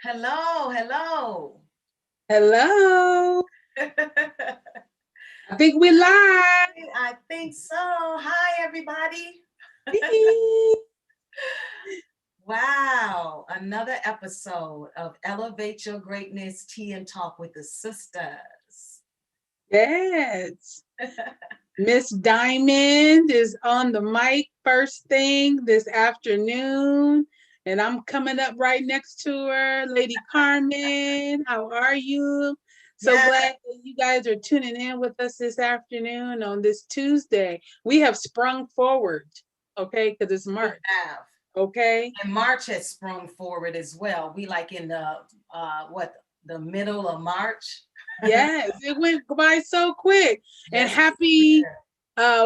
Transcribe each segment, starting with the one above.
Hello, hello. Hello. I I think we live. think so. Hi, everybody. Wow, another episode of Elevate Your Greatness Tea and Talk with the Sisters. Yes. Miss Diamond is on the mic first thing this afternoon. And I'm coming up right next to her. Lady Carman, how are you? So Yeah, glad that you guys are tuning in with us this afternoon on this Tuesday. We have sprung forward, okay, because it's we March, have. okay? And March has sprung forward as well. We like in the the middle of March. Yes, it went by so quick. And Yes, it happy did.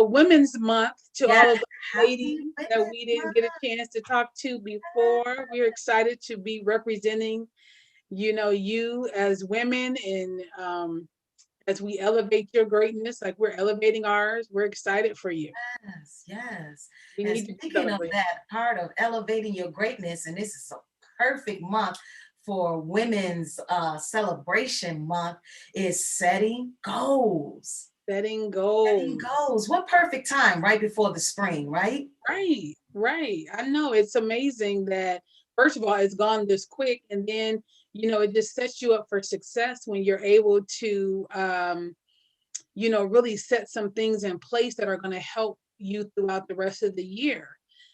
Women's Month to Yeah, all of the happy ladies that Women's we didn't Month. get a chance to talk to before. We're excited to be representing, you as women and as we elevate your greatness, like we're elevating ours. We're excited for you. Yes, yes. We And need to speaking of celebrate. that part of elevating your greatness, and this is a perfect month for women's celebration month, is setting goals. Setting Setting goals. goals. What perfect time right before the spring, right? Right, right. I know it's amazing that first of all it's gone this quick, and then it just sets you up for success when you're able to really set some things in place that are going to help you throughout the rest of the year.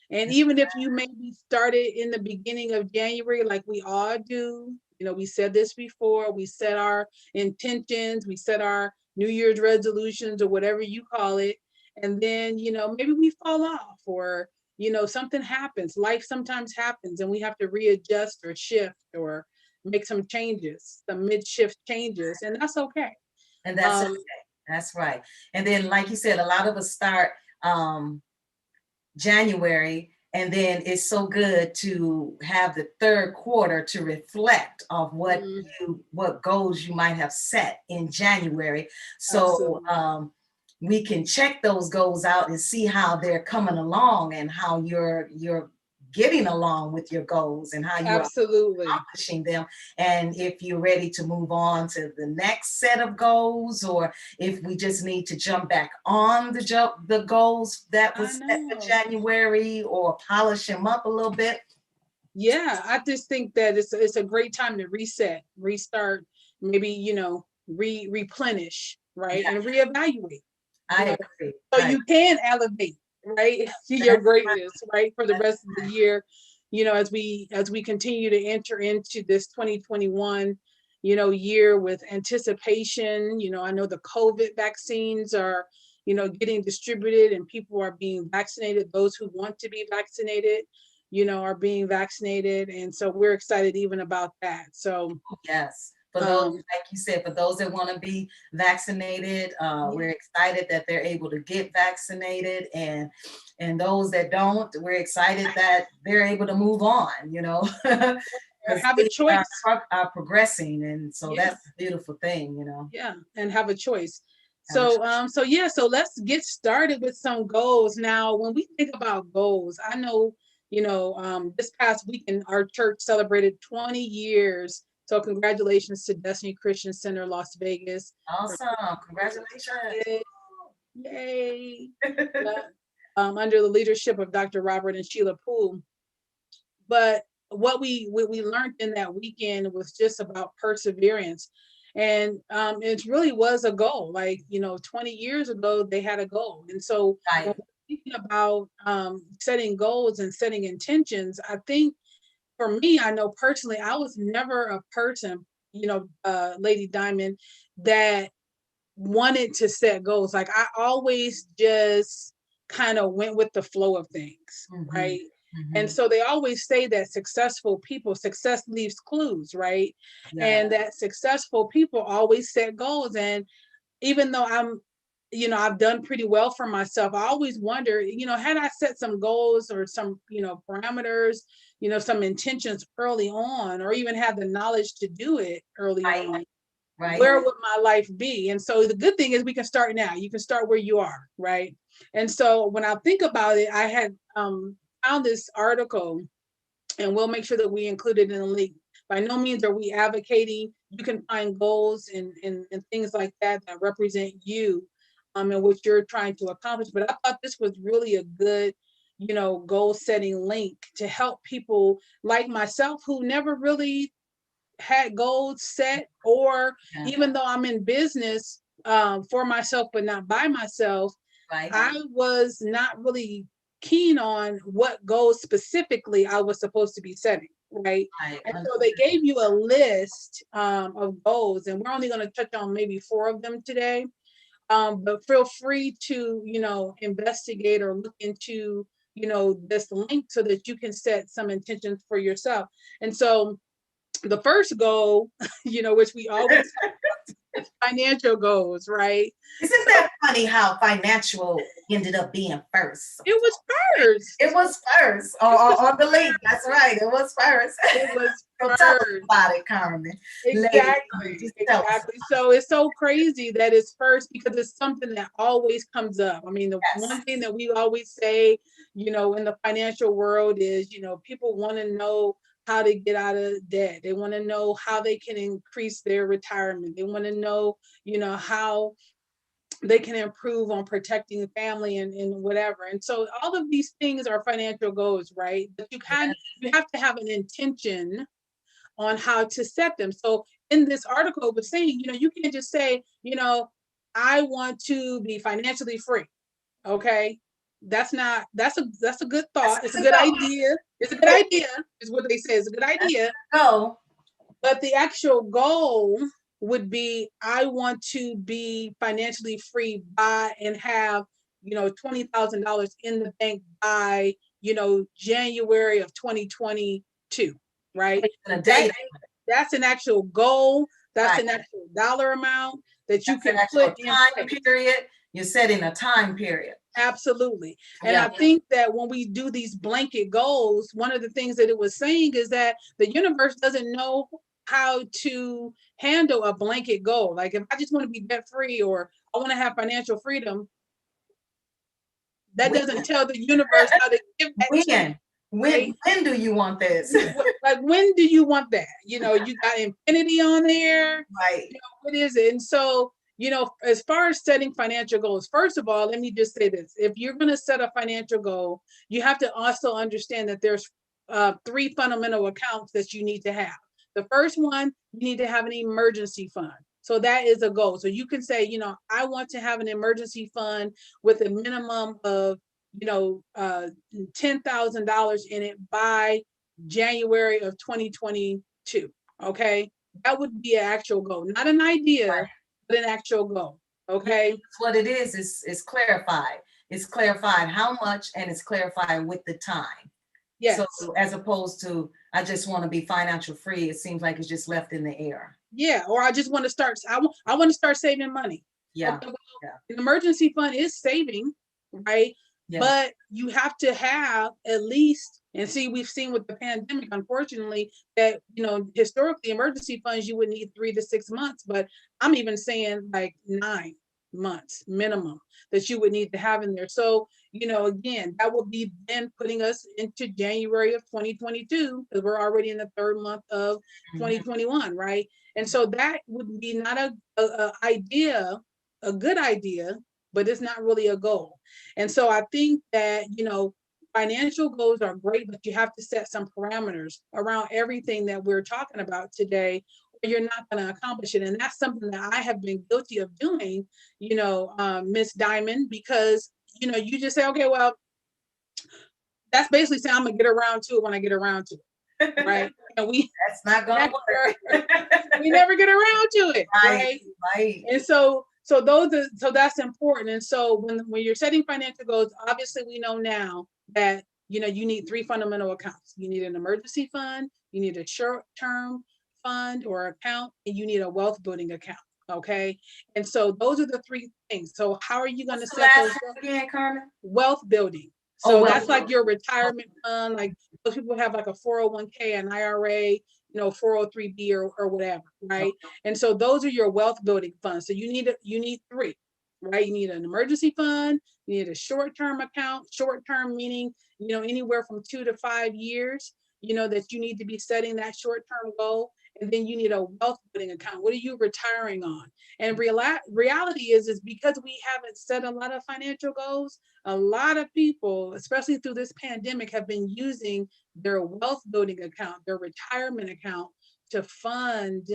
And even if you maybe started in the beginning of January, like we all do, we said this before, we set our intentions, we set our New Year's resolutions or whatever you call it. And then, maybe we fall off or, something happens. Life sometimes happens and we have to readjust or shift or make some changes, some mid shift changes. And that's okay. And that's okay. Um, That's right. And then, like you said, a lot of us start um, January, and then it's so good to have the third quarter to reflect of mm, what goals you might have set in January. So absolutely. we can check those goals out and see how they're coming along and how you're getting along with your goals and how you are Absolutely. accomplishing them, and if you're ready to move on to the next set of goals, or if we just need to jump back on the goals that I was set for know. January, or polish them up a little bit. Yeah, I just think that it's a great time to reset, restart, maybe, replenish, right? Yeah, And reevaluate, you I know, agree. so you can elevate, right? To your That's greatness, right? For the right. rest of the year, as we continue to enter into this 2021, year with anticipation. I know the COVID vaccines are, getting distributed and people are being vaccinated. Those who want to be vaccinated, are being vaccinated. And so we're excited even about that. So, Yes. For those, um, like you said, for those that want to be vaccinated, yeah, we're excited that they're able to get vaccinated, and those that don't, we're excited that they're able to move on. or Because have a things choice. are progressing, and so Yeah. that's a beautiful thing. Yeah, and have a choice. Have a So let's get started with some goals. Now, when we think about goals, I know, this past weekend our church celebrated 20 years. So congratulations to Destiny Christian Center Las Vegas for awesome. 20 years Congratulations. established. Yay. Yeah. Under the leadership of Dr. Robert and Sheila Poole. But what we learned in that weekend was just about perseverance, and it really was a goal. Like 20 years ago, they had a goal, and so when Right. we're thinking about setting goals and setting intentions, I think for me, I know personally, I was never a person, Lady Diamond, that wanted to set goals. Like I always just kind of went with the flow of things, Mm-hmm. right? And Mm-hmm. so they always say that successful people, success leaves clues, right? Yeah. And that successful people always set goals. And even though I've done pretty well for myself, I always wonder, had I set some goals or some, parameters, some intentions early on, or even have the knowledge to do it early Right. on, Right. where would my life be? And so the good thing is we can start now. You can start where you are, right? And so when I think about it, I had found this article, and we'll make sure that we include it in the link. by no means are we advocating. You can find goals and things like that that represent you and what you're trying to accomplish. But I thought this was really a good, goal setting link to help people like myself who never really had goals set, or Yeah. even though I'm in business for myself, but not by myself, Right. I was not really keen on what goals specifically I was supposed to be setting, right? Right. And so they gave you a list of goals, and we're only going to touch on maybe 4 of them today. But feel free to, investigate or look into, this link so that you can set some intentions for yourself. And so the first goal, which we always is financial goals, right? Isn't that funny how financial ended up being first? It was first. It was first on the link. That's right. It was first. It was So tell us first. about it, Carmen. Exactly. Just tell us. Exactly. So it's so crazy that it's first because it's something that always comes up. I mean, the Yes. one thing that we always say, in the financial world is, people want to know how to get out of debt. They want to know how they can increase their retirement. They want to know, how they can improve on protecting the family and whatever. And so all of these things are financial goals, right? But you have to have an intention on how to set them. So in this article it was saying, you can't just say, I want to be financially free. Okay. That's a good thought. It's a good idea. It's a good idea, is what they say. It's a good idea. Go. But the actual goal would be, I want to be financially free by and have, $20,000 in the bank by, January of 2022, right? A day. That's an actual goal. That's Right. an actual dollar amount that you That's an can actual put in time place. period. You're setting a time period. Absolutely. And Yeah. I think that when we do these blanket goals, one of the things that it was saying is that the universe doesn't know how to handle a blanket goal. Like if I just want to be debt free or I want to have financial freedom, that doesn't tell the universe how to give that to you. When do you want this? Like when do you want that? You got infinity on there. Right. What is it? And so, as far as setting financial goals, first of all, let me just say this. If you're going to set a financial goal, you have to also understand that there's 3 fundamental accounts that you need to have. The first one, you need to have an emergency fund. So that is a goal. So you can say, I want to have an emergency fund with a minimum of, $10,000 in it by January of 2022. Okay. That would be an actual goal, not an idea, Right. but an actual goal. Okay. That's what it is. It's clarified. It's clarified how much, and it's clarified with the time. Yes. So as opposed to, I just want to be financial free, it seems like it's just left in the air. Yeah. Or I just want to start, I want to start saving money. Yeah. Okay, well, Yeah. an emergency fund is saving, right? Yeah. But you have to have at least, and see, we've seen with the pandemic, unfortunately, that, historically emergency funds, you would need 3 to 6 months, but I'm even saying like 9 months minimum that you would need to have in there. So, again, that will be then putting us into January of 2022, because we're already in the 3rd month of 2021, right? And so that would be not a good idea, but it's not really a goal. And so I think that, financial goals are great, but you have to set some parameters around everything that we're talking about today, or you're not going to accomplish it. And that's something that I have been guilty of doing, Miss Diamond, because, you just say, okay, well, that's basically saying I'm going to get around to it when I get around to it. Right. And that's not going to work. We never get around to it. Right. Right. And so that's important. And so when you're setting financial goals, obviously we know now that, you need 3 fundamental accounts. You need an emergency fund, you need a short-term fund or account, and you need a wealth building account. Okay. And so those are the 3 things. So how are you going to set those again, Carmen? Wealth building. So that's like your retirement fund. Like those people have like a 401k, an IRA, 403b or whatever, right? And so those are your wealth building funds. So you need 3, right? You need an emergency fund, you need a short-term account, short-term meaning, anywhere from 2 to 5 years. that you need to be setting that short-term goal. And then you need a wealth building account. What are you retiring on? And reality is because we haven't set a lot of financial goals, a lot of people, especially through this pandemic, have been using their wealth building account, their retirement account to fund,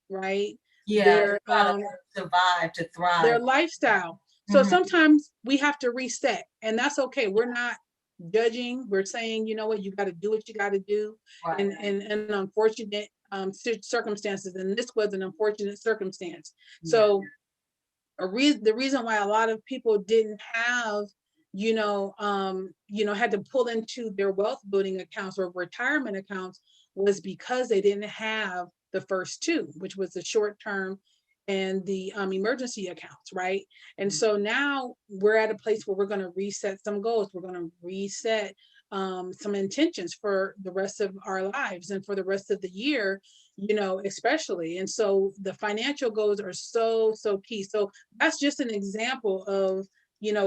right, Yeah, to their try to survive, to thrive. lifestyle. So Mhm. sometimes we have to reset, and that's okay. We're not judging. We're saying, you know what, you got to do what you got to do. Right. And unfortunate circumstances, and this was an unfortunate circumstance. Yeah. So the reason why a lot of people didn't have, had to pull into their wealth building accounts or retirement accounts was because they didn't have the first two, which was the short term and the emergency accounts, right? And so now we're at a place where we're going to reset some goals. We're going to reset some intentions for the rest of our lives and for the rest of the year, especially. And so the financial goals are so key. So that's just an example of,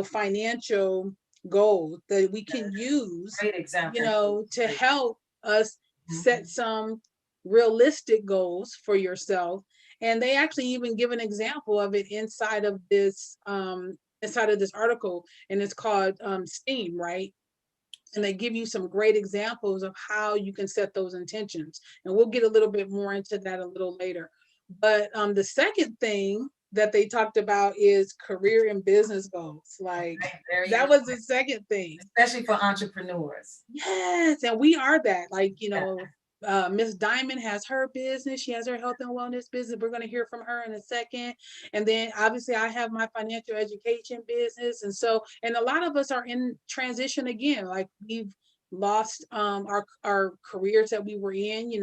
financial goals that we can use, Great example. to help us set some realistic goals for yourself. And they actually even give an example of it inside of this article, and it's called STEAM, right? And they give you some great examples of how you can set those intentions. And we'll get a little bit more into that a little later. But the second thing that they talked about is career and business goals. Like Very that was the second thing. especially for entrepreneurs. Yes, and we are that. Like, Yeah. Miss Diamond has her business. She has her health and wellness business. We're going to hear from her in a second. And then obviously I have my financial education business. And a lot of us are in transition again. Like we've lost our careers that we were in.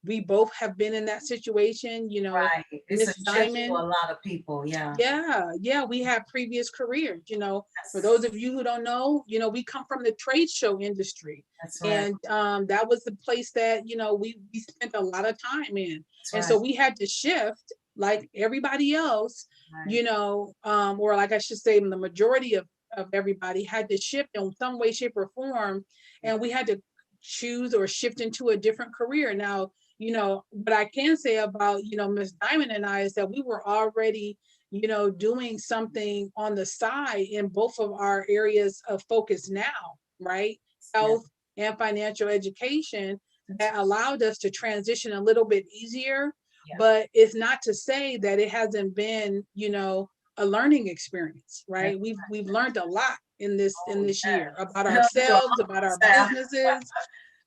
We both have been in that situation. Right. It's a Miss shift for Diamond, a lot of people. Yeah. yeah, we have previous careers. For Yes. those of you who don't know, we come from the trade show industry. That's right. And that was the place that, we spent a lot of time in. That's And right. so we had to shift like everybody else, Right. or like I should say, the majority of everybody had to shift in some way, shape, or form. And we had to choose or shift into a different career. Now, what I can say about, Miss Diamond and I is that we were already, doing something on the side in both of our areas of focus now, right? Yeah. Health and financial education that allowed us to transition a little bit easier. Yeah. But it's not to say that it hasn't been, a learning experience, right? We've learned a lot in this year about ourselves, about our businesses.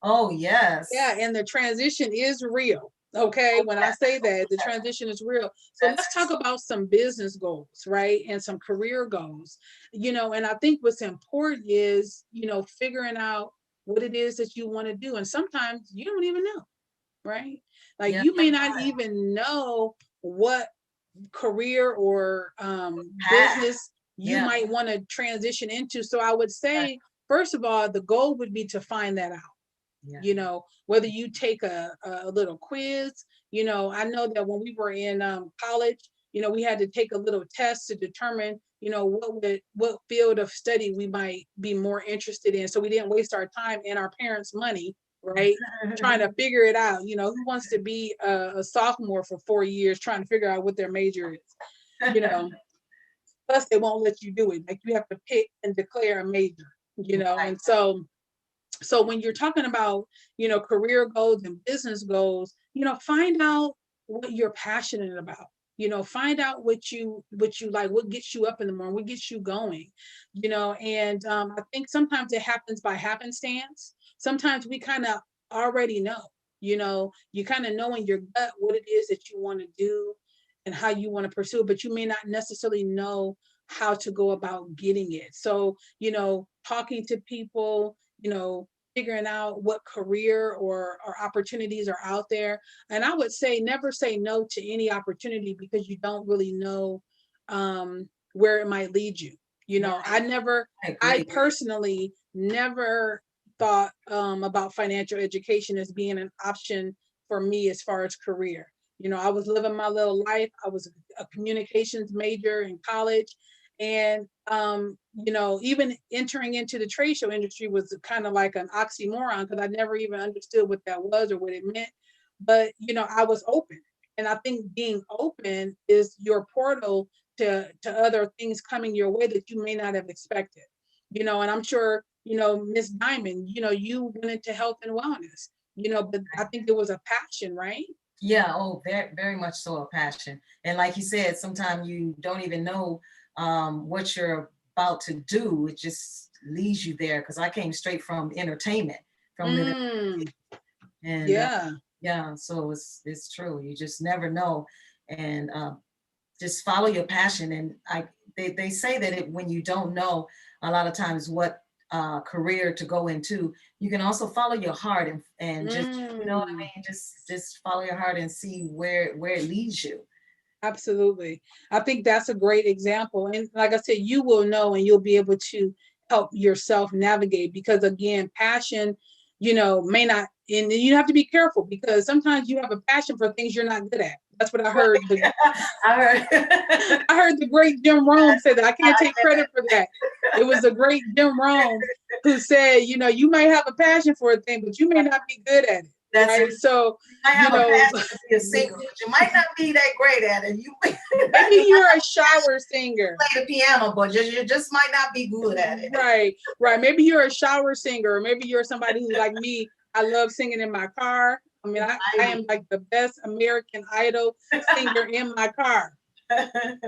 Oh, yes. Yeah, and the transition is real. Okay, when I say that, the transition is real. So let's talk about some business goals, right? And some career goals. And I think what's important is, figuring out what it is that you want to do. And sometimes you don't even know, right? Like Yeah. you may not even know what career or business you might want to transition into. So I would say, first of all, the goal would be to find that out. Whether you take a little quiz. I know that when we were in college, we had to take a little test to determine, what field of study we might be more interested in. So we didn't waste our time and our parents' money, right? Trying to figure it out. Who wants to be a sophomore for 4 years trying to figure out what their major is, plus they won't let you do it. Like you have to pick and declare a major, and so when you're talking about, career goals and business goals, find out what you're passionate about. Find out what you like, what gets you up in the morning, what gets you going. And I think sometimes it happens by happenstance. Sometimes we kind of already know. You kind of know in your gut what it is that you want to do and how you want to pursue it, but you may not necessarily know how to go about getting it. So, talking to people, figuring out what career or opportunities are out there. And I would say never say no to any opportunity because you don't really know where it might lead you. I personally never thought about financial education as being an option for me as far as career. I was living my little life. I was a communications major in college. And, you know, even entering into the trade show industry was kind of like an oxymoron because I never even understood what that was or what it meant. But, you know, I was open. And I think being open is your portal to other things coming your way that you may not have expected. You know, and I'm sure, you know, Miss Diamond, you know, you went into health and wellness, you know, but I think it was a passion, right? Yeah, oh, very, very much so a passion. And like you said, sometimes you don't even know what you're about to do. It just leads you there. Because I came straight from entertainment, from the Mm, and yeah. yeah, so it's true. You just never know, and just follow your passion. And they say that when you don't know a lot of times what career to go into, you can also follow your heart and just, you know what I Mm. mean, just follow your heart and see where it leads you. Absolutely. I think that's a great example. And like I said, you will know and you'll be able to help yourself navigate because again, passion, you know, may not, and you have to be careful because sometimes you have a passion for things you're not good at. That's what I heard. I heard. I heard the great Jim Rome say that. I can't take credit for that. It was the great Jim Rome who said, you know, you might have a passion for a thing, but you may not be good at it. That's it. Right. So, You might you have a know, passion to be a singer, but you might not be that great at it. You maybe you're a shower singer. play the piano, but you just might not be good at it. Right, right. Maybe you're a shower singer, or maybe you're somebody who, like me, I love singing in my car. I mean, I am like the best American Idol singer in my car. Right?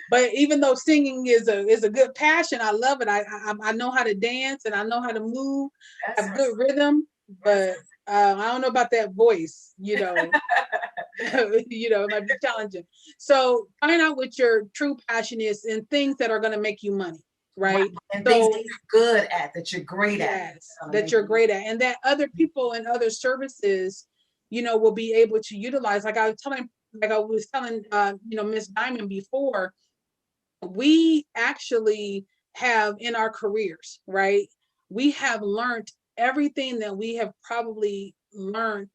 But even though singing is a good passion, I love it. I know how to dance and I know how to move. I That's have right. good rhythm, That's but I don't know about that voice. You know, you know, it might be challenging. So find out what your true passion is and things that are going to make you money, right. right? And things that So you're good at, that you're great at. yes, that you're great at, and that other people and other services, you know, will be able to utilize. Like I was telling, you know, Miss Diamond before, we actually have in our careers, right? We have learned everything that we have probably learned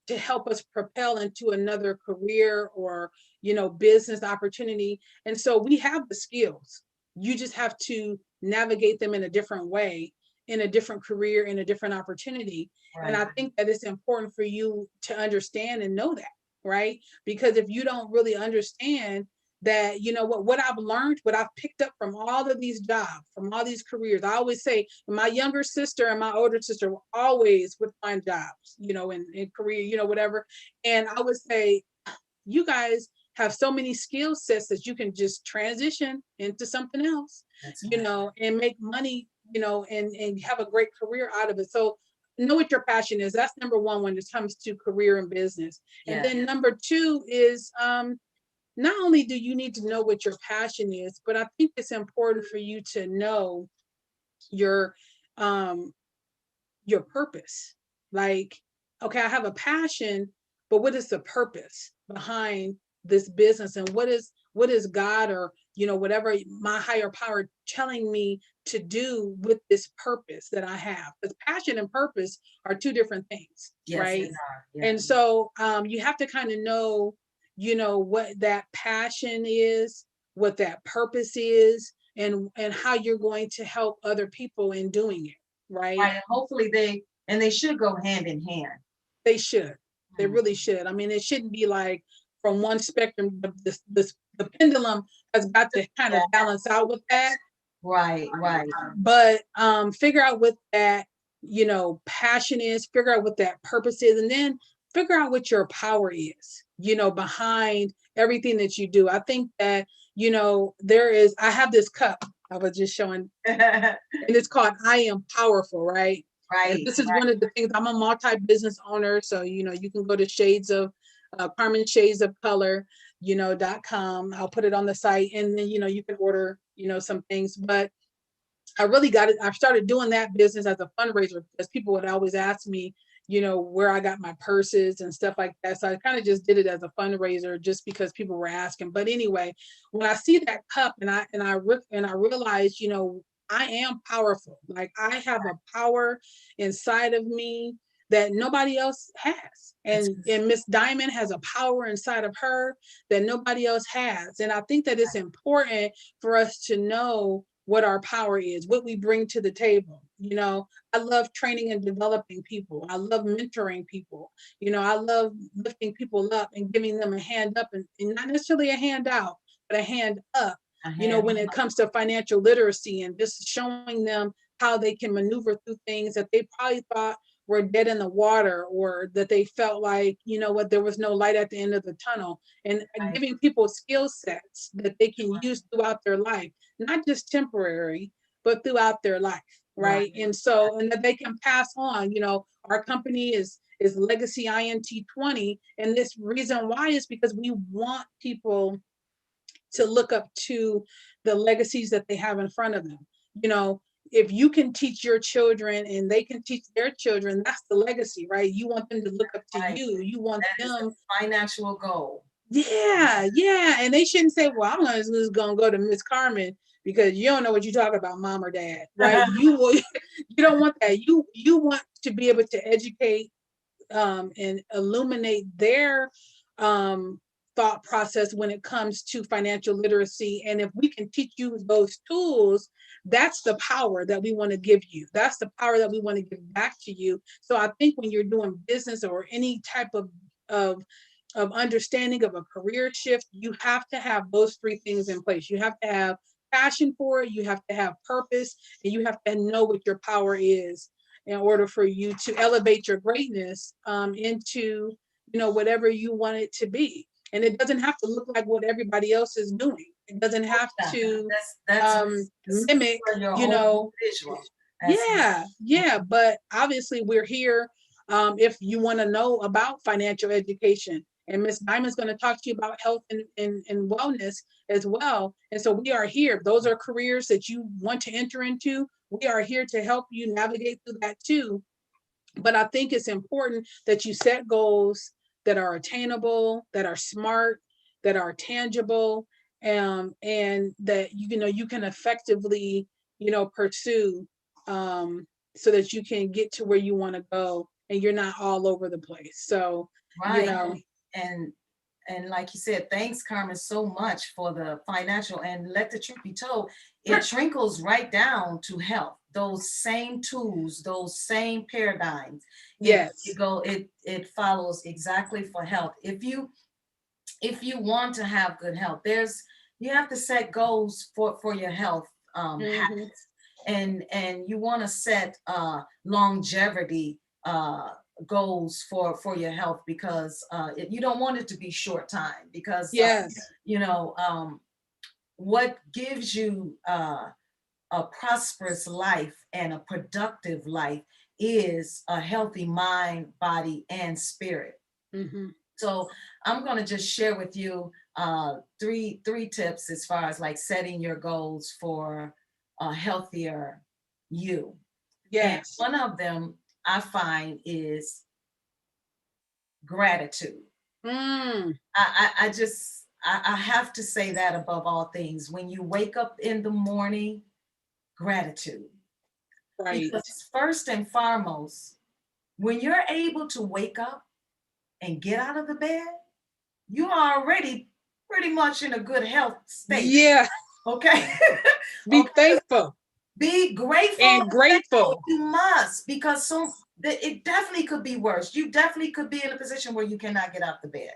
to help us propel into another career or, you know, business opportunity. And so we have the skills. You just have to navigate them in a different way, in a different career, in a different opportunity. And Right. I think that it's important for you to understand and know that, right? Because if you don't really understand that, you know, what I've learned, what I've picked up from all of these jobs, from all these careers, I always say my younger sister and my older sister always would find jobs, you know, in career, you know, whatever. And I would say, you guys have so many skill sets that you can just transition into something else, That's you right. know, and make money, you know, and have a great career out of it. So know what your passion is. That's number one when it comes to career and business. And Yeah. then number two is not only do you need to know what your passion is, but I think it's important for you to know your um your purpose. Like, okay, I have a passion, but what is the purpose behind this business and what is God or, you know, whatever my higher power telling me to do with this purpose that I have? Because passion and purpose are two different things, Yes, they right? are. Yeah. And so you have to kind of know, you know, what that passion is, what that purpose is, and how you're going to help other people in doing it, right? Right. And hopefully they should go hand in hand. They should. They Mm. really should. I mean, it shouldn't be like from one spectrum. The pendulum has got to kind of Yeah. balance out with that. Right, right. But figure out what that, you know, passion is. Figure out what that purpose is, and then figure out what your power is. You know, behind everything that you do. I think that, you know, there is. I have this cup. I was just showing, and it's called "I Am Powerful," right? And Right, this is one of the things. I'm a multi-business owner, so you know you can go to Shades of Carman Shades of Color, you know .com. I'll put it on the site, and then you know you can order, you know, some things. But I really got it. I started doing that business as a fundraiser because people would always ask me, you know, where I got my purses and stuff like that. So I kind of just did it as a fundraiser just because people were asking. But anyway, when I see that cup and I realized, you know, I am powerful. Like I have a power inside of me that nobody else has. And Miss Diamond has a power inside of her that nobody else has. And I think that it's important for us to know what our power is, what we bring to the table. You know, I love training and developing people. I love mentoring people. You know, I love lifting people up and giving them a hand up, and not necessarily a hand out, but a hand up, A you know, hand when it comes to financial literacy and just showing them how they can maneuver through things that they probably thought were dead in the water, or that they felt like, you know what, there was no light at the end of the tunnel, and right, giving people skill sets that they can use throughout their life, not just temporary, but throughout their life, right, right? And so, and that they can pass on. You know, our company is Legacy INT 20, and this reason why is because we want people to look up to the legacies that they have in front of them. You know, if you can teach your children and they can teach their children, that's the legacy, right? You want them to look up to right. you. You want That is the them, financial goal. yeah, yeah. And they shouldn't say, well, I'm just gonna go to Miss Carman because you don't know what you're talking about, mom or dad, right? You will, you don't want that. You want to be able to educate and illuminate their um, thought process when it comes to financial literacy. And if we can teach you those tools, that's the power that we want to give you. That's the power that we want to give back to you. So I think when you're doing business or any type of of understanding of a career shift, you have to have those three things in place. You have to have passion for it, you have to have purpose, and you have to know what your power is in order for you to elevate your greatness into, you know, whatever you want it to be. And it doesn't have to look like what everybody else is doing. It doesn't have Yeah, to that's mimic, for your you own know. visual. That's Yeah, yeah. But obviously we're here if you want to know about financial education. And Miss Diamond's going to talk to you about health and wellness as well. And so we are here. Those are careers that you want to enter into. We are here to help you navigate through that too. But I think it's important that you set goals that are attainable, that are smart, that are tangible, and that you know you can effectively, you know, pursue, so that you can get to where you want to go and you're not all over the place. So, you right. know, And and like you said, thanks, Carmen, so much for the financial. And let the truth be told, it trickles right down to health. Those same tools, those same paradigms. yes, It follows exactly for health. If you want to have good health, you have to set goals for your health hmm, habits, and you want to set longevity goals for your health, because you don't want it to be short time, because yes, you know what gives you a prosperous life and a productive life is a healthy mind, body, and spirit. hmm, So I'm going to just share with you three tips as far as like setting your goals for a healthier you. And yes, one of them I find is gratitude. mm, I have to say that above all things. When you wake up in the morning, gratitude. right, Because first and foremost, when you're able to wake up and get out of the bed, you are already pretty much in a good health state. yeah. Okay. Be Okay. thankful Be grateful and and thankful. grateful. You must, because it definitely could be worse. You definitely could be in a position where you cannot get out the bed.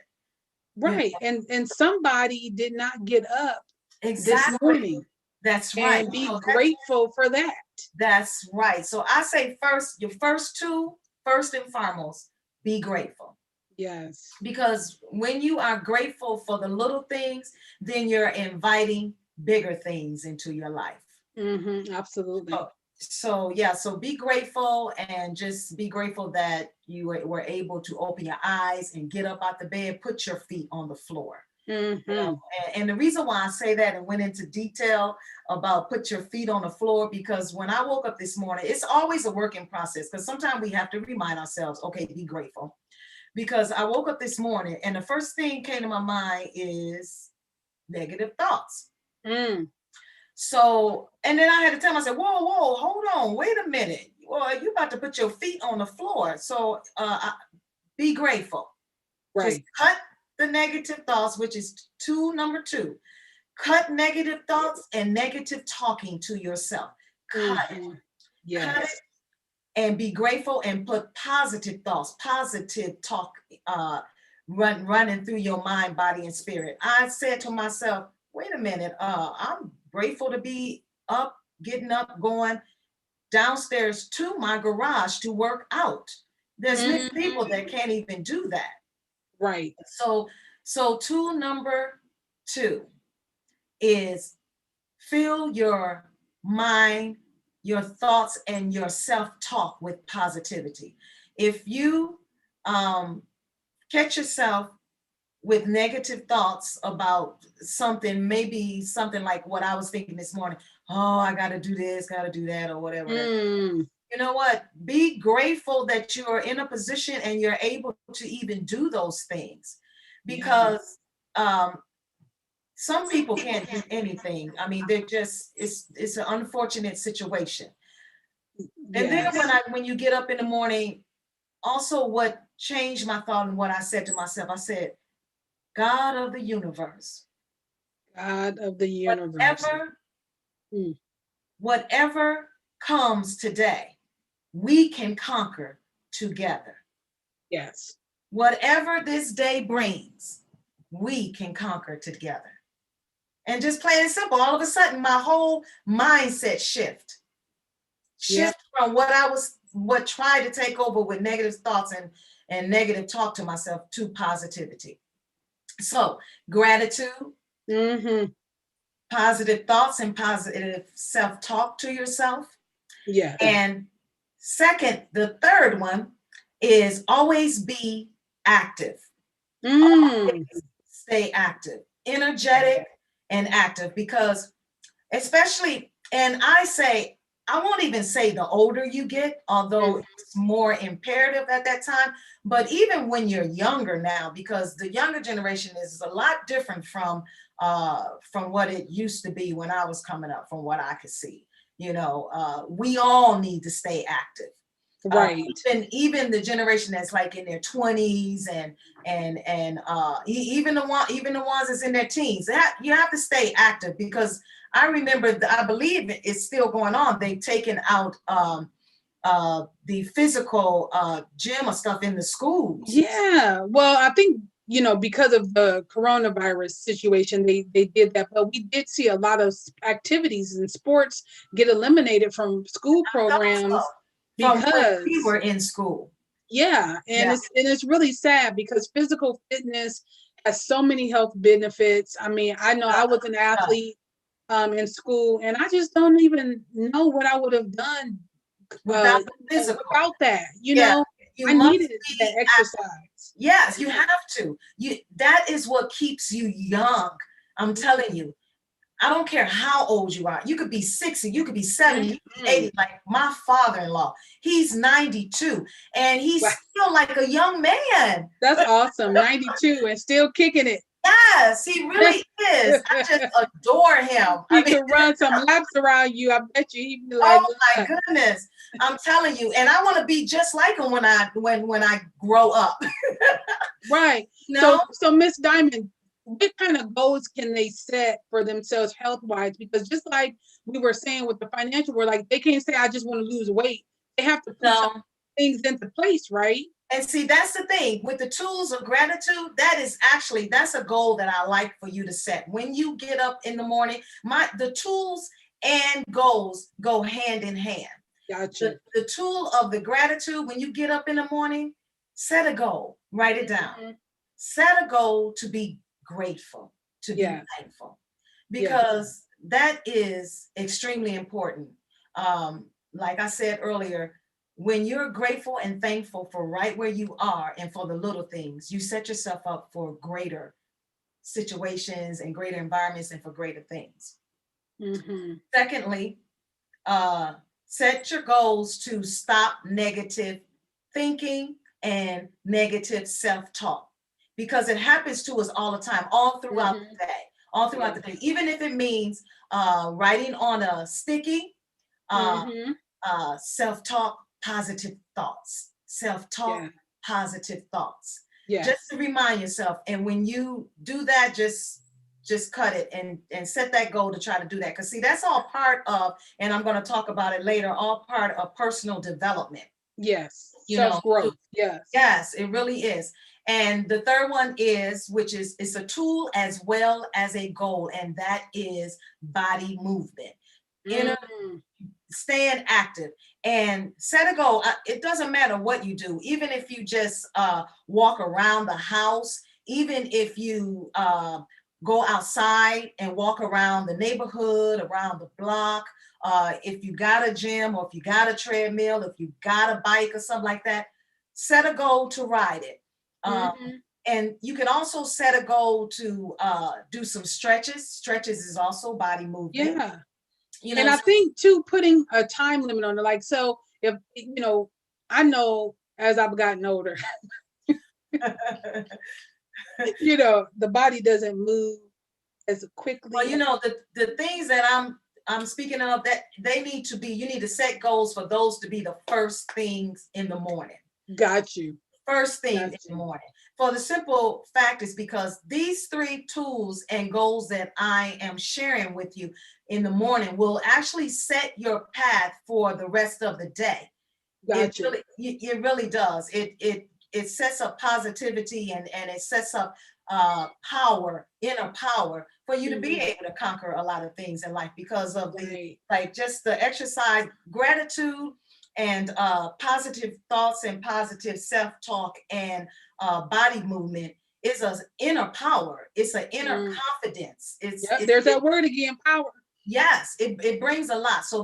You know, Right. And somebody did not get up this exactly. morning, That's right. and be So grateful for that. that's right. So I say first, your first two, first and foremost, be grateful. Yes. Because when you are grateful for the little things, then you're inviting bigger things into your life. Absolutely. So yeah, so be grateful, and just be grateful that you were able to open your eyes and get up out the bed, put your feet on the floor. You know, Hmm. and the reason why I say that and went into detail about put your feet on the floor, because when I woke up this morning, it's always a working process, because sometimes we have to remind ourselves, okay, be grateful. Because I woke up this morning and the first thing came to my mind is negative thoughts. Mm, So, and then I had to tell myself, whoa, hold on, wait a minute. Well, you about to put your feet on the floor. So be grateful. Just right. cut the negative thoughts, which is number two. Cut negative thoughts and negative talking to yourself. Cut it. Mhm. Cut it Yes. and be grateful and put positive thoughts, positive talk running through your mind, body, and spirit. I said to myself, wait a minute, I'm grateful to be up, getting up, going downstairs to my garage to work out. There's many people Mhm. that can't even do that. Right. So tool number 2 is fill your mind, your thoughts, and your self-talk with positivity. If you catch yourself with negative thoughts about something, maybe something like what I was thinking this morning, oh, I got to do this, got to do that, or whatever. Mm. You know what? Be grateful that you're in a position and you're able to even do those things, Yeah. because um, some people can't do anything. I mean, they're just, it's an unfortunate situation. And then Yes. when you get up in the morning, also what changed my thought and what I said to myself, I said, God of the universe, God of the universe. whatever Mm. whatever comes today, we can conquer together. Yes. Whatever this day brings, we can conquer together. And just plain and simple, all of a sudden, my whole mindset Yep. shift from what tried to take over with negative thoughts and negative talk to myself to positivity. So gratitude, Mm-hmm. positive thoughts, and positive self-talk to yourself. Yes. And second, the third one is always be active. Mm. Stay active, energetic and active, because especially, and I won't even say the older you get, although it's more imperative at that time, but even when you're younger now, because the younger generation is a lot different from what it used to be when I was coming up, from what I could see. We all need to stay active. Uh, Right. even the generation that's like in their 20s even the ones that's in their teens, you have to stay active, because I remember, I believe it's still going on. They've taken out the physical gym or stuff in the schools. Yeah. Well, I think, because of the coronavirus situation, they did that. But we did see a lot of activities and sports get eliminated from school Also, programs from when we because, were in school. yeah, and Yeah, it's really sad because physical fitness has so many health benefits. I mean, I know I was an athlete in school, and I just don't even know what I would have done without the physical. without that. Yeah, you I must needed that be active. exercise. Yes, you have to. That is what keeps you young. I'm telling you. I don't care how old you are. You could be 60, you could be 70, you could be Mhm. 80, like my father-in-law. He's 92 and he's Wow, still like a young man. that's awesome. 92 and still kicking it. Yes, he really is. I just adore him. I He mean, could run some laps around you. I bet you he'd be like, oh my "Look." goodness. I'm telling you, and I want to be just like him when I grow up. Right. So, No, Miss Diamond, what kind of goals can they set for themselves health wise? Because just like we were saying with the financial, we're like they can't say I just want to lose weight. They have to put some no. things into place, right? And see, that's the thing with the tools of gratitude. That's a goal that I like for you to set. When you get up in the morning, the tools and goals go hand in hand. Gotcha. The tool of the gratitude, when you get up in the morning, set a goal, write it down. Mhm. Set a goal to be grateful, to be Yes. thankful, Yes. because that is extremely important. Like I said earlier, when you're grateful and thankful for right where you are and for the little things, you set yourself up for greater situations and greater environments and for greater things. Hmm. Secondly, uh, set your goals to stop negative thinking and negative self-talk, because it happens to us all the time, all throughout Hmm. the day, all throughout the Yeah. day, even if it means writing on a sticky, uh, Hmm. self-talk, positive thoughts, self-talk, Yeah. positive thoughts, just Yes. to remind yourself. And when you do that, just just cut it and set that goal to try to do that. Because see, that's all part of, and I'm going to talk about it later, all part of personal development. Yes. You know, Self-growth. Yes. yes, it really is. And the third one is, which is, it's a tool as well as a goal, and that is body movement. Inner, staying active and set a goal. It doesn't matter what you do, even if you just walk around the house, even if you go outside and walk around the neighborhood, around the block. If you got a gym, or if you got a treadmill, if you got a bike or something like that, set a goal to ride it. And you can also set a goal to do some stretches. Stretches is also body movement. Yeah. You know, and I think too, putting a time limit on it. Like, so if, I know as I've gotten older, the body doesn't move as quickly. Well, the things that I'm speaking of, that they need to be, you need to set goals for those to be the first things in the morning. Got you. First thing in the morning. For the simple fact is because these 3 tools and goals that I am sharing with you in the morning will actually set your path for the rest of the day. Got you. It really does. It sets up positivity, and it sets up power, inner power, for you to be able to conquer a lot of things in life, because of just the exercise, gratitude, and positive thoughts and positive self-talk and body movement is an inner power. It's an inner confidence. There's that word again, power. Yes, it brings a lot. So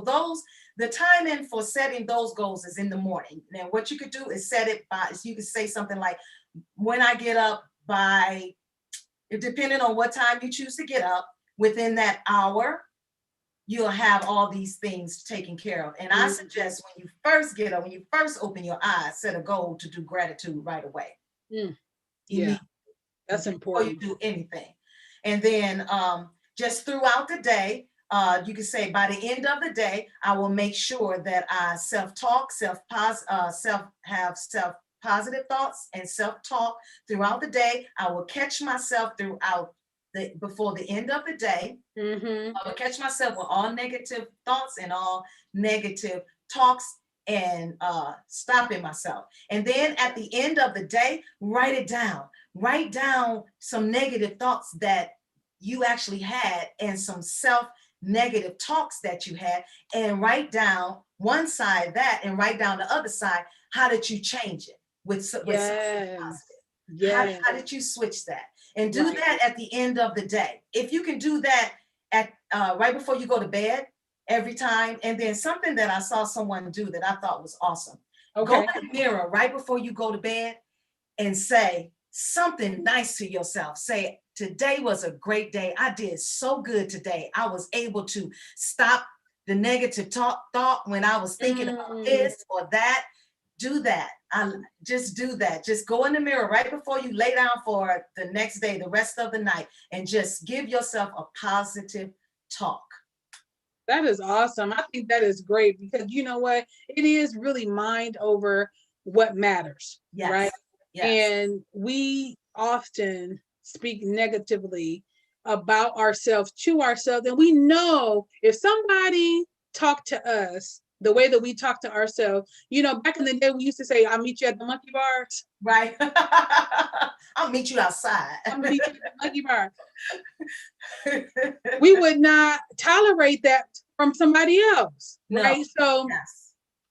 the timing for setting those goals is in the morning. Now, what you could do is set it by, you could say something like, when I get up by, depending on what time you choose to get up, within that hour, you'll have all these things taken care of. And I suggest when you first get up, when you first open your eyes, set a goal to do gratitude right away. Yeah, that's important. Before you do anything. And then just throughout the day, you can say, by the end of the day, I will make sure that I self-talk, have self-positive thoughts and self-talk throughout the day. I will catch myself before the end of the day. I will catch myself with all negative thoughts and all negative talks, and stopping myself. And then at the end of the day, write it down. Write down some negative thoughts that you actually had, and some negative talks that you had, and write down one side of that, and write down the other side. How did you change it with something positive? How did you switch that? And do that at the end of the day. If you can do that at right before you go to bed every time. And then something that I saw someone do that I thought was awesome. Go in the mirror right before you go to bed and say something nice to yourself. Say, today was a great day. I did so good today. I was able to stop the negative thought when I was thinking about this or that. Do that. Just do that. Just go in the mirror right before you lay down for the next day, the rest of the night, and just give yourself a positive talk. That is awesome. I think that is great, because you know what? It is really mind over what matters, right? Yes. And we often speak negatively about ourselves to ourselves. And we know if somebody talked to us the way that we talk to ourselves, back in the day, we used to say, I'll meet you at the monkey bars. Right. I'll meet you outside. I'll meet you at the monkey bar. We would not tolerate that from somebody else. Right. So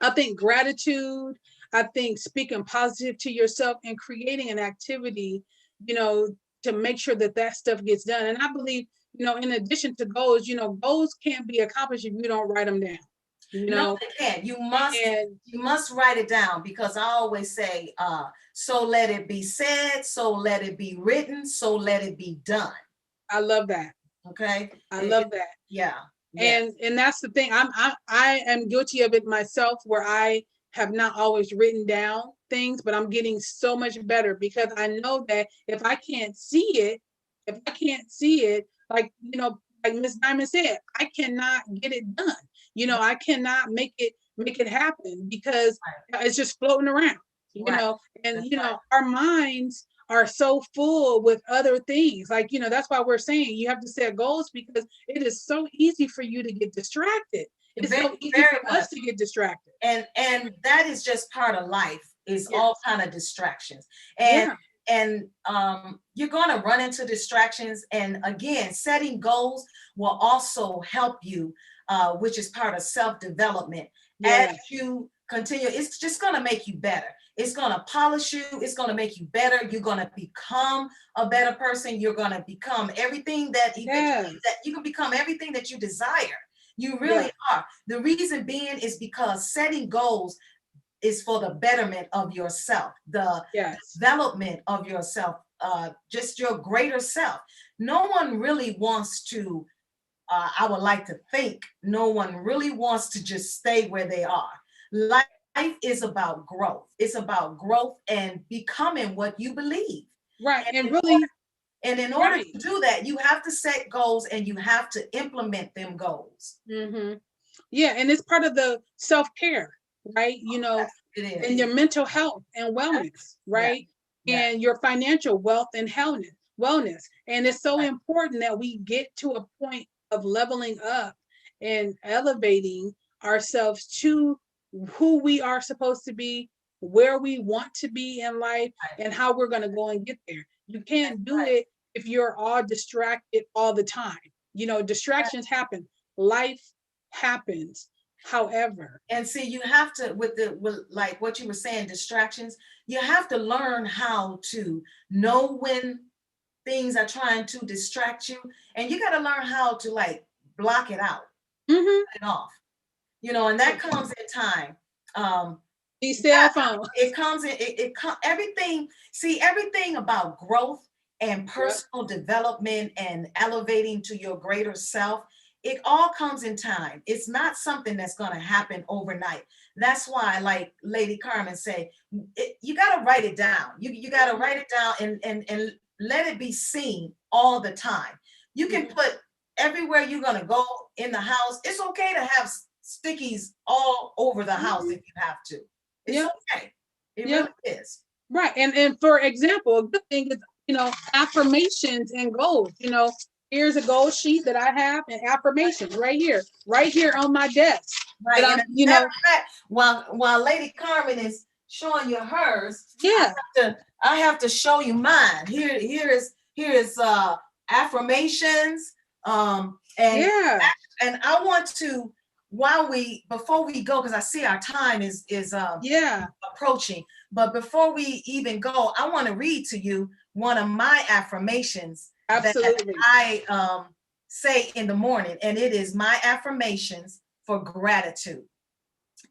I think gratitude, I think speaking positive to yourself and creating an activity, to make sure that stuff gets done. And I believe, in addition to goals, goals can't be accomplished if you don't write them down. No, they can't. You must write it down, because I always say, so let it be said, so let it be written, so let it be done. I love that. Okay. I love that. Yeah. And that's the thing. I am guilty of it myself, where I have not always written down things, but I'm getting so much better, because I know that if I can't see it, like Miss Diamond said, I cannot get it done. I cannot make it happen, because it's just floating around, and our minds are so full with other things. Like, that's why we're saying you have to set goals, because it is so easy for you to get distracted. It's Very, so easy very for much. us to get distracted. And that is just part of life, is Yes. all kind of distractions. And Yeah. and you're going to run into distractions. And again, setting goals will also help you, which is part of self-development. As Yes. you continue, it's just going to make you better. It's going to polish you. It's going to make you better. You're going to become a better person. You're going to become everything that Yes. that you can become everything that you desire. You really Yes. are. The reason being is because setting goals is for the betterment of yourself, the Yes. development of yourself, just your greater self. No one really wants to, I would like to think, no one really wants to just stay where they are. Life is about growth. It's about growth and becoming what you believe. Right. And And really, in order right. to do that, you have to set goals and you have to implement them goals. Mm-hmm. Yeah. And it's part of the self-care, right? It And is. your mental health and wellness, Yeah. right? Yeah. And your financial wealth and wellness. And it's so important that we get to a point of leveling up and elevating ourselves to who we are supposed to be, where we want to be in life, Right. and how we're going to go and get there. You can't do Right. it if you're all distracted all the time. Distractions happen. Life happens. However, And see, you have to, with like what you were saying, distractions, you have to learn how to know when things are trying to distract you, and you got to learn how to like block it out, mm-hmm. cut it off, and that comes in time. These Yeah, cell phones. it comes in, everything, see, everything about growth and Yep. personal development and elevating to your greater self, it all comes in time. It's not something that's going to happen overnight. That's why, like Lady Carmen say, you got to write it down. You got to write it down and let it be seen all the time. You can put everywhere you're going to go in the house. It's okay to have stickies all over the house if you have to. It's okay. It really is. Right. And for example, a good thing is, affirmations and goals. Here's a goal sheet that I have, and affirmations right here on my desk. Right. And And as a matter of fact, while Lady Carmen is showing you hers, yeah. I have to show you mine. Here is affirmations. And Yeah. and I want to, before we go, because I see our time is Yeah. approaching, but before we even go, I want to read to you one of my affirmations Absolutely. that I say in the morning, and it is my affirmations for gratitude.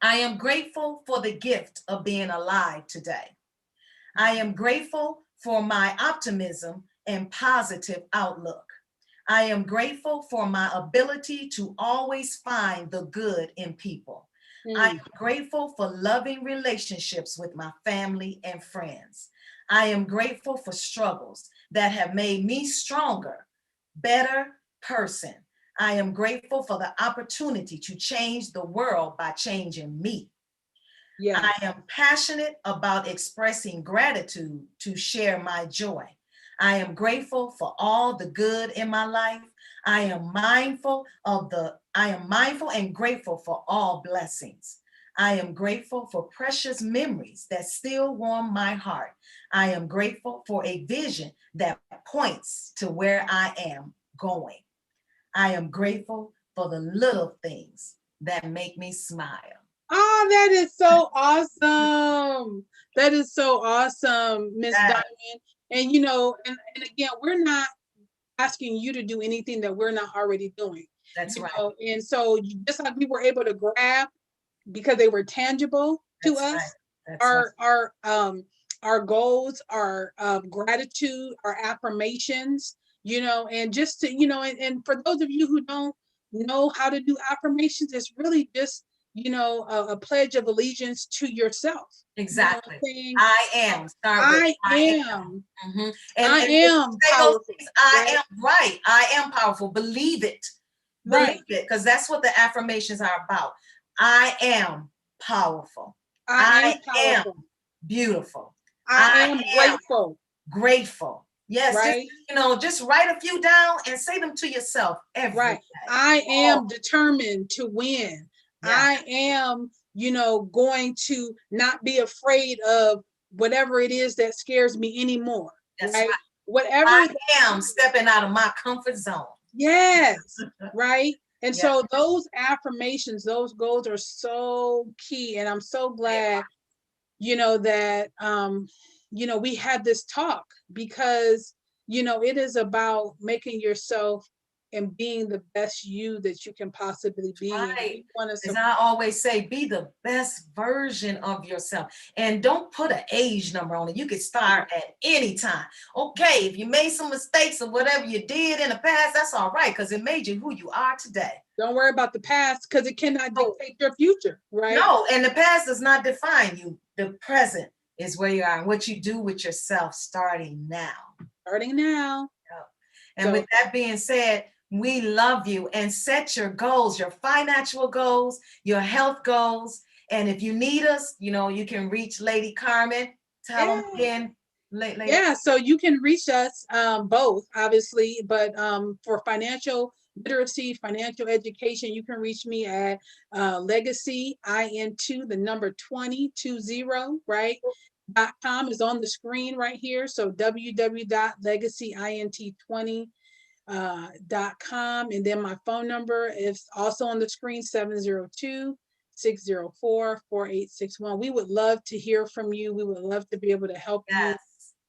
I am grateful for the gift of being alive today. I am grateful for my optimism and positive outlook. I am grateful for my ability to always find the good in people. I am grateful for loving relationships with my family and friends. I am grateful for struggles that have made me stronger, better person. I am grateful for the opportunity to change the world by changing me. Yeah. I am passionate about expressing gratitude to share my joy. I am grateful for all the good in my life. I am mindful and grateful for all blessings. I am grateful for precious memories that still warm my heart. I am grateful for a vision that points to where I am going. I am grateful for the little things that make me smile. Oh, that is so awesome. That is so awesome, Miss Yes. Diamond. And again, we're not asking you to do anything that we're not already doing. That's right. And so just like we were able to grab because they were tangible to That's us, right. That's our goals, our gratitude, our affirmations, and just to, and for those of you who don't know how to do affirmations, it's really just, a pledge of allegiance to yourself. exactly. Saying, I am. Start with I am. am. And, I and am say those powerful. things, I Right? am right. I am powerful. Believe it. Believe it, because that's what the affirmations are about. I am powerful. I am I am powerful. beautiful. I am grateful. grateful. Yes, right? just write a few down and say them to yourself every Right. day. I Oh, am determined to win. yes, I am, going to not be afraid of whatever it is that scares me anymore. that's Right. right. Whatever I that am is. stepping out of my comfort zone. Yes. Right. And Yeah, so those affirmations, those goals are so key. And I'm so they glad, are. that we had this talk because it is about making yourself and being the best you that you can possibly be. And Right. we want to As support. I always say, be the best version of yourself. And don't put an age number on it. You can start at any time. Okay, if you made some mistakes or whatever you did in the past, that's all right, because it made you who you are today. Don't worry about the past because it cannot No, dictate your future, right? no, and the past does not define you. The present is where you are and what you do with yourself starting now. Starting now. Yep. And So with that being said, we love you, and set your goals, your financial goals, your health goals. And if you need us, you can reach Lady Carman. Tell them yeah. again, Lady. Yeah, so you can reach us both, obviously, but for financial literacy, financial education, you can reach me at legacy in2 the number 2020, right? .com is on the screen right here. So www.legacyint20.com. And then my phone number is also on the screen, 702-604-4861. We would love to hear from you. We would love to be able to help you Yes,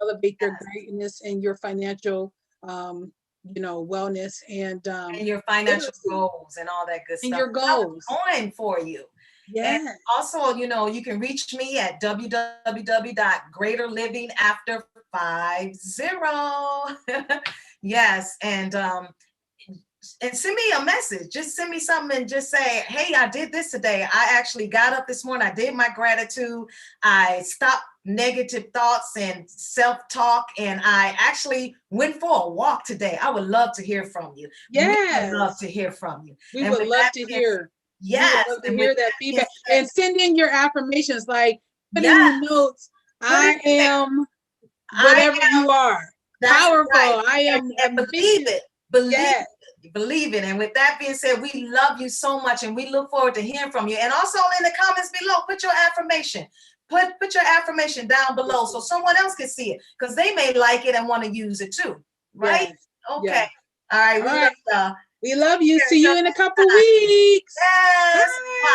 elevate your yes. greatness and your financial wellness and And your financial literacy goals and all that good and stuff. your I was goals. going for you. And Yeah. also, you can reach me at www.greaterlivingafter50. Yes, and send me a message. Just send me something and just say, hey, I did this today. I actually got up this morning. I did my gratitude. I stopped negative thoughts and self-talk, and I actually went for a walk today. I would love to hear from you. We would love Yes. to hear from you. We And would with love that to being, hear. We would yes, love to and with hear that that being feedback said, and send in your affirmations. Like put in the yes, notes, put it I in there. am I whatever am. you are. That's right. Powerful. I am And believe ambitious. it. Believe Yes. it. Believe it. And with that being said, we love you so much, and we look forward to hearing from you. And also in the comments below, put your affirmation. Put your affirmation down below so someone else can see it, because they may like it and want to use it too. Right? Yes. Okay. Yes. All right. All We love right. y'all. We love you. Here, See until you in a next couple time. weeks. Yes. Bye.